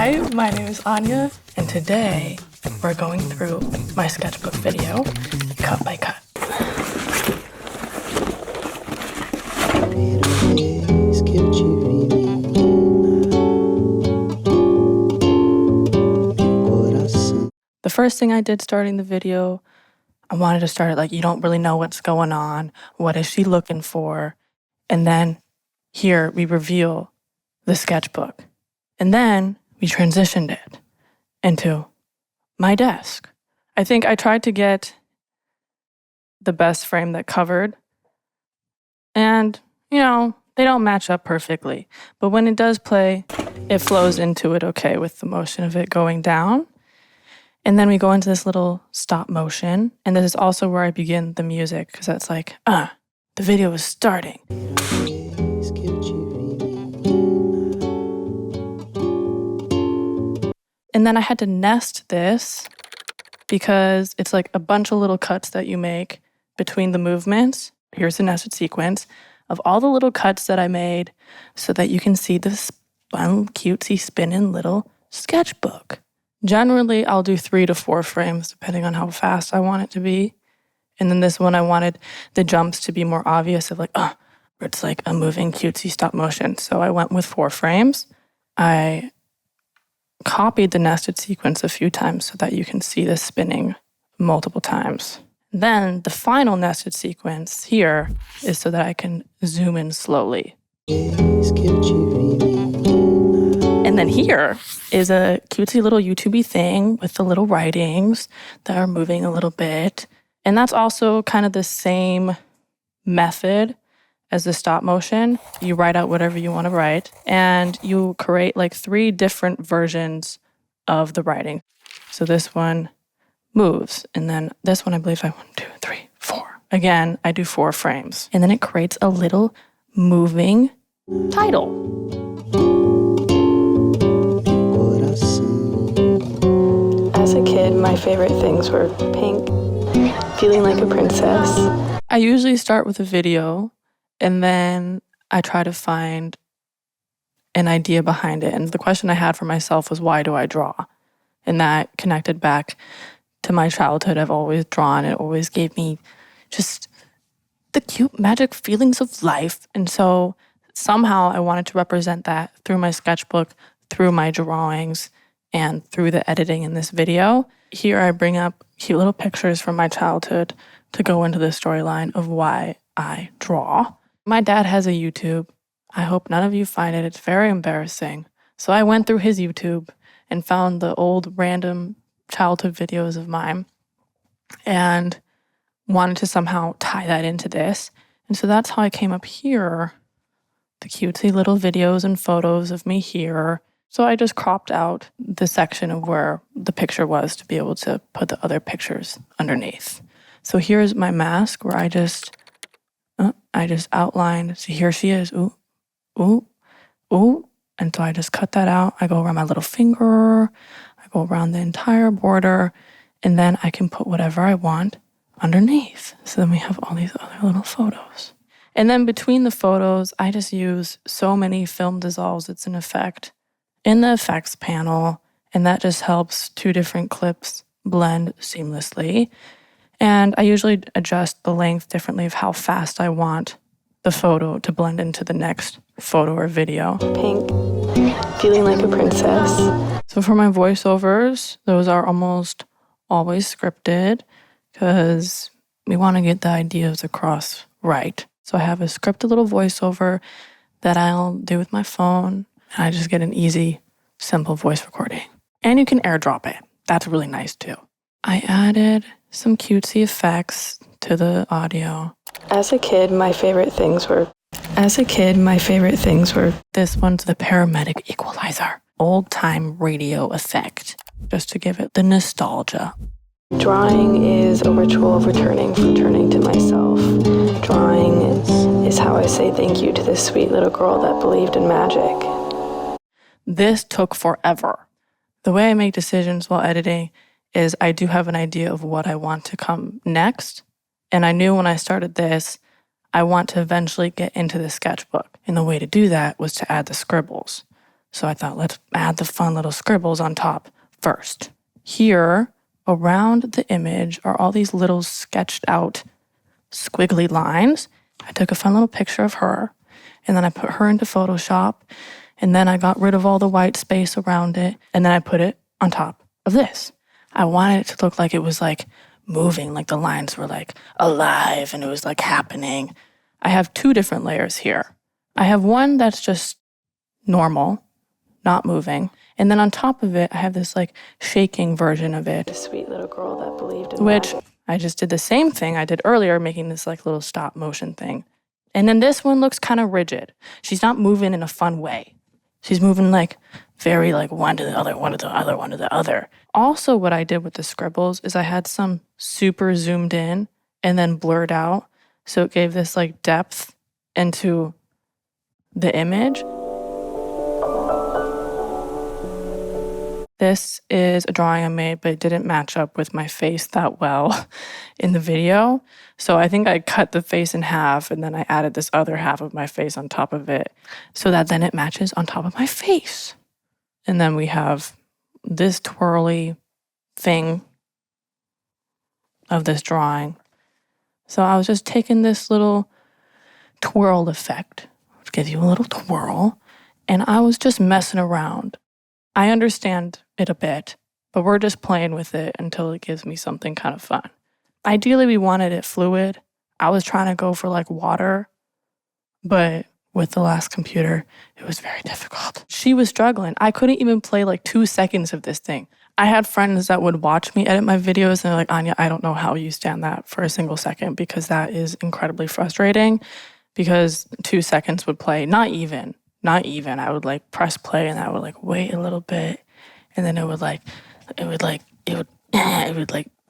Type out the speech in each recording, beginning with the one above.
Hi, my name is Anja, and today we're going through my sketchbook video, cut by cut. The first thing I did starting the video, I wanted to start it like you don't really know what's going on, what is she looking for, and then here we reveal the sketchbook. And then we transitioned it into my desk. I think I tried to get the best frame that covered. And, they don't match up perfectly. But when it does play, it flows into it okay with the motion of it going down. And then we go into this little stop motion. And this is also where I begin the music, because that's like, the video is starting. And then I had to nest this because it's like a bunch of little cuts that you make between the movements. Here's the nested sequence of all the little cuts that I made so that you can see this fun, cutesy, spinning little sketchbook. Generally, I'll do 3 to 4 frames depending on how fast I want it to be. And then this one, I wanted the jumps to be more obvious of like, where it's like a moving, cutesy stop motion. So I went with 4 frames. I copied the nested sequence a few times so that you can see this spinning multiple times. Then the final nested sequence here is so that I can zoom in slowly. And then here is a cutesy little YouTube-y thing with the little writings that are moving a little bit. And that's also kind of the same method as the stop motion. You write out whatever you want to write, and you create like 3 different versions of the writing. So this one moves, and then this one, I believe 1, 2, 3, 4. Again, I do 4 frames. And then it creates a little moving title. As a kid, my favorite things were pink, feeling like a princess. I usually start with a video, and then I try to find an idea behind it. And the question I had for myself was, why do I draw? And that connected back to my childhood. I've always drawn. It always gave me just the cute, magic feelings of life. And so somehow I wanted to represent that through my sketchbook, through my drawings, and through the editing in this video. Here I bring up cute little pictures from my childhood to go into the storyline of why I draw. My dad has a YouTube. I hope none of you find it. It's very embarrassing. So I went through his YouTube and found the old random childhood videos of mine and wanted to somehow tie that into this. And so that's how I came up here, the cutesy little videos and photos of me here. So I just cropped out the section of where the picture was to be able to put the other pictures underneath. So here's my mask where I just outlined. So here she is. Ooh, ooh, ooh. And so I just cut that out. I go around my little finger. I go around the entire border. And then I can put whatever I want underneath. So then we have all these other little photos. And then between the photos, I just use so many film dissolves. It's an effect in the effects panel. And that just helps 2 different clips blend seamlessly. And I usually adjust the length differently of how fast I want the photo to blend into the next photo or video. Pink, feeling like a princess. So for my voiceovers, those are almost always scripted because we want to get the ideas across right. So I have a scripted little voiceover that I'll do with my phone. And I just get an easy, simple voice recording. And you can airdrop it. That's really nice too. I added some cutesy effects to the audio. As a kid, my favorite things were this one's the paramedic equalizer, old-time radio effect, just to give it the nostalgia. Drawing is a ritual of returning to myself. Drawing is how I say thank you to this sweet little girl that believed in magic. This took forever. The way I make decisions while editing is I do have an idea of what I want to come next. And I knew when I started this, I want to eventually get into the sketchbook. And the way to do that was to add the scribbles. So I thought, let's add the fun little scribbles on top first. Here, around the image, are all these little sketched out squiggly lines. I took a fun little picture of her, and then I put her into Photoshop, and then I got rid of all the white space around it, and then I put it on top of this. I wanted it to look like it was like moving, like the lines were like alive and it was like happening. I have 2 different layers here. I have one that's just normal, not moving. And then on top of it, I have this like shaking version of it. A sweet little girl that believed in which magic. I just did the same thing I did earlier, making this like little stop motion thing. And then this one looks kind of rigid. She's not moving in a fun way. She's moving like very like one to the other, one to the other, one to the other. Also, what I did with the scribbles is I had some super zoomed in and then blurred out. So it gave this like depth into the image. This is a drawing I made, but it didn't match up with my face that well in the video. So I think I cut the face in half and then I added this other half of my face on top of it so that then it matches on top of my face. And then we have this twirly thing of this drawing. So I was just taking this little twirl effect, which gives you a little twirl, and I was just messing around. I understand it a bit, but we're just playing with it until it gives me something kind of fun. Ideally, we wanted it fluid. I was trying to go for like water, but with the last computer, it was very difficult. She was struggling. I couldn't even play like 2 seconds of this thing. I had friends that would watch me edit my videos and they're like, Anja, I don't know how you stand that for a single second because that is incredibly frustrating because 2 seconds would play, not even. I would like press play and I would like wait a little bit and then it would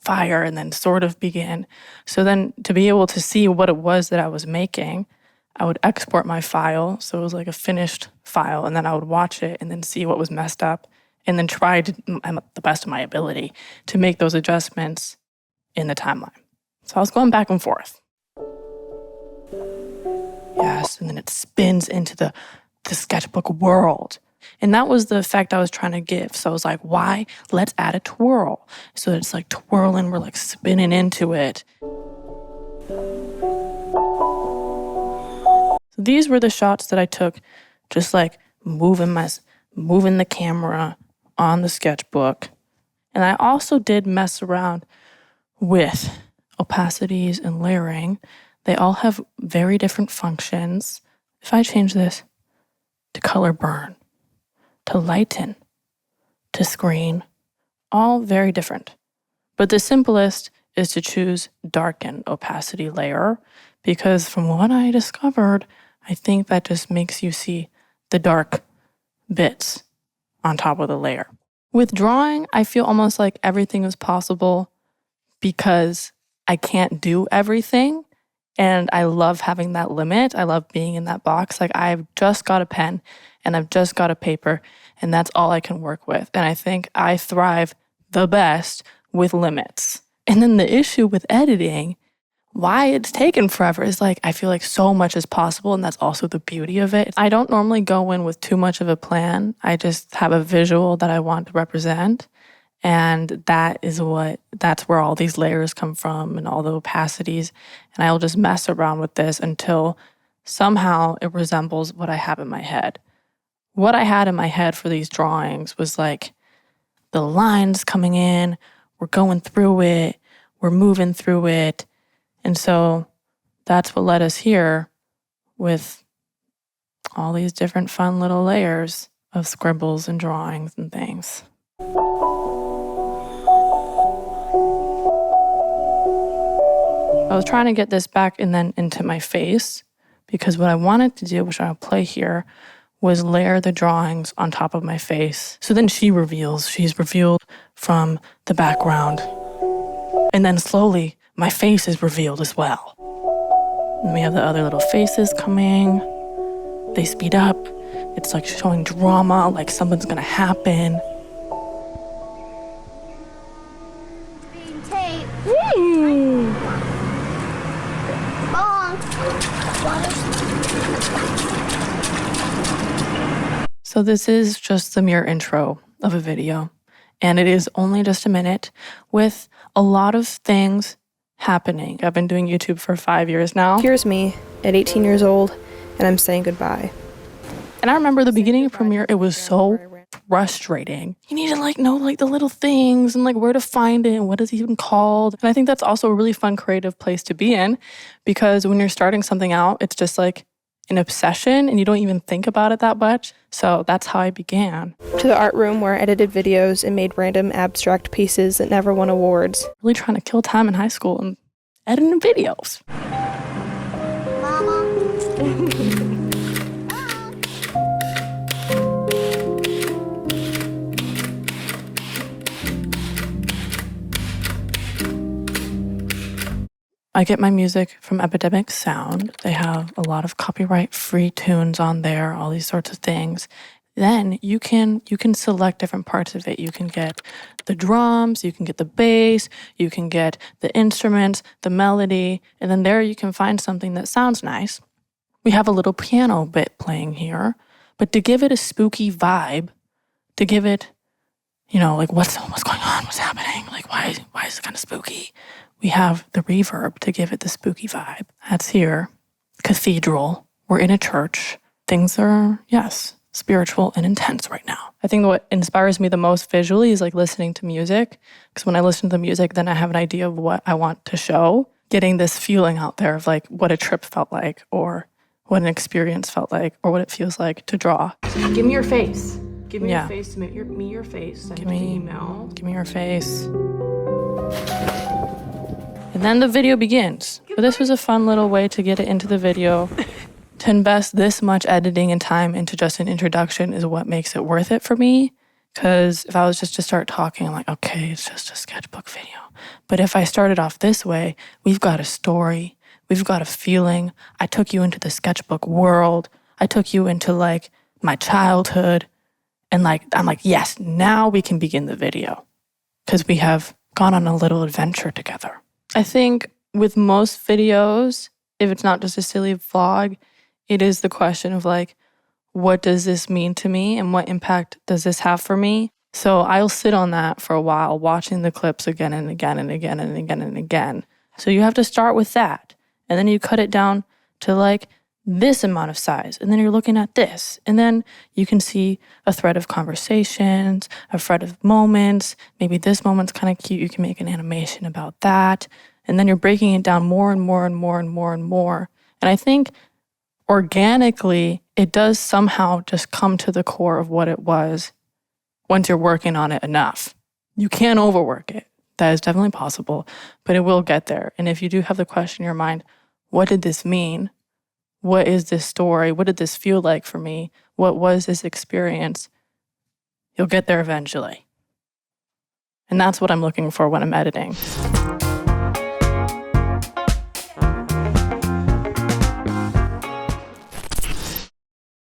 fire and then sort of begin. So then to be able to see what it was that I was making, I would export my file. So it was like a finished file and then I would watch it and then see what was messed up and then try to, the best of my ability, to make those adjustments in the timeline. So I was going back and forth. Yes, and then it spins into the sketchbook world. And that was the effect I was trying to give. So I was like, why? Let's add a twirl. So it's like twirling, we're like spinning into it. So these were the shots that I took, just like moving the camera on the sketchbook. And I also did mess around with opacities and layering. They all have very different functions. If I change this to color burn, to lighten, to screen, all very different. But the simplest is to choose darken opacity layer because from what I discovered, I think that just makes you see the dark bits on top of the layer. With drawing, I feel almost like everything is possible because I can't do everything. And I love having that limit. I love being in that box. Like I've just got a pen and I've just got a paper and that's all I can work with. And I think I thrive the best with limits. And then the issue with editing, why it's taken forever is like, I feel like so much is possible and that's also the beauty of it. I don't normally go in with too much of a plan. I just have a visual that I want to represent. And that's where all these layers come from and all the opacities. And I'll just mess around with this until somehow it resembles what I have in my head. What I had in my head for these drawings was like the lines coming in, we're going through it, we're moving through it. And so that's what led us here with all these different fun little layers of scribbles and drawings and things. I was trying to get this back and then into my face because what I wanted to do, which I'll play here, was layer the drawings on top of my face. So then she's revealed from the background. And then slowly, my face is revealed as well. And we have the other little faces coming. They speed up. It's like showing drama, like something's gonna happen. So So this is just the mere intro of a video, and it is only just a minute with a lot of things happening. I've been doing YouTube for 5 years now. Here's me at 18 years old, and I'm saying goodbye. And I remember the beginning of Premiere, it was so frustrating. You need to know the little things and where to find it and what is it even called. And I think that's also a really fun creative place to be in, because when you're starting something out, it's just an obsession and you don't even think about it that much. So that's how I began. To the art room where I edited videos and made random abstract pieces that never won awards. Really trying to kill time in high school and editing videos. I get my music from Epidemic Sound. They have a lot of copyright-free tunes on there, all these sorts of things. Then you can select different parts of it. You can get the drums, you can get the bass, you can get the instruments, the melody, and then there you can find something that sounds nice. We have a little piano bit playing here, but to give it a spooky vibe, to give it, what's going on, what's happening, why is it kind of spooky? We have the reverb to give it the spooky vibe. That's here. Cathedral. We're in a church. Things are, yes, spiritual and intense right now. I think what inspires me the most visually is listening to music. Because when I listen to the music, then I have an idea of what I want to show. Getting this feeling out there of what a trip felt like, or what an experience felt like, or what it feels like to draw. Give me your face. Give me your face. Submit me your face. Send Give me an email. Give me your face. And then the video begins. But this was a fun little way to get it into the video. To invest this much editing and time into just an introduction is what makes it worth it for me. Because if I was just to start talking, I'm okay, it's just a sketchbook video. But if I started off this way, we've got a story. We've got a feeling. I took you into the sketchbook world. I took you into my childhood. And I'm yes, now we can begin the video. Because we have gone on a little adventure together. I think with most videos, if it's not just a silly vlog, it is the question of what does this mean to me and what impact does this have for me? So I'll sit on that for a while, watching the clips again and again and again and again and again. So you have to start with that. And then you cut it down to this amount of size. And then you're looking at this. And then you can see a thread of conversations, a thread of moments. Maybe this moment's kind of cute. You can make an animation about that. And then you're breaking it down more and more and more and more and more. And I think organically, it does somehow just come to the core of what it was once you're working on it enough. You can't overwork it. That is definitely possible, but it will get there. And if you do have the question in your mind, what did this mean? What is this story? What did this feel like for me? What was this experience? You'll get there eventually. And that's what I'm looking for when I'm editing.